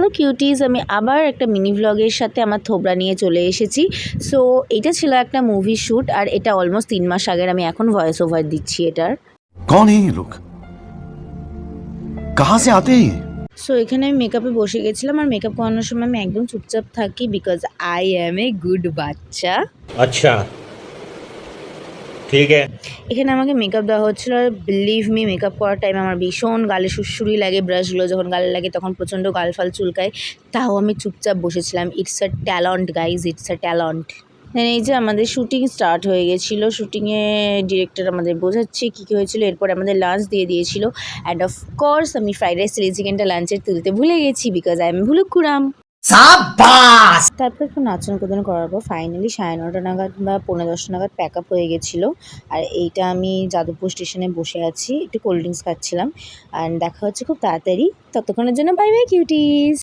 Hello কিউটিজ, আমি আবার একটা মিনি ভ্লগের সাথে আমার থোবরা নিয়ে চলে এসেছি। সো এটা ছিল একটা মুভি শ্যুট, আর এটা অলমোস্ট 3 মাস আগের। আমি এখন ভয়েস ওভার দিচ্ছি এটার। कौन है ये लोग? कहाँ से आते हैं ये? সো এখানে আমি মেকআপে বসে গেছিলাম, আর মেকআপ করানোর সময় আমি একদম চুপচাপ থাকি, because I am a good বাচ্চা। अच्छा ठीक है। এখানে আমাকে মেকআপ দেওয়া হচ্ছিলো, আর বিলিভ মি, মেকআপ করার টাইম আমার ভীষণ গালে সুড়সুড়ি লাগে। ব্রাশগুলো যখন গালে লাগে তখন প্রচণ্ড গাল ফাল চুলকায়, তাও আমি চুপচাপ বসেছিলাম। It's a talent guys, it's a talent. এই যে আমাদের শুটিং স্টার্ট হয়ে গেছিলো। শুটিংয়ে ডিরেক্টর আমাদের বোঝাচ্ছে কী কী হয়েছিল। এরপর আমাদের লাঞ্চ দিয়ে দিয়েছিল, অ্যান্ড অফকোর্স আমি ফ্রাইড রাইস চিলি চিকেনটা লাঞ্চের তুলতে ভুলে গেছি, বিকজ আই এম ভুলুকুরাম। তারপর একটু নাচন কোদন করার পর ফাইনালি 9:30 নাগাদ বা 9:45 নাগাদ প্যাক আপ হয়ে গেছিলো। আর এইটা আমি যাদবপুর স্টেশনে বসে আছি, একটু কোল্ড ড্রিঙ্কস খাচ্ছিলাম। অ্যান্ড দেখা হচ্ছে খুব তাড়াতাড়ি। ততক্ষণের জন্য বাই বাই কিউটিস।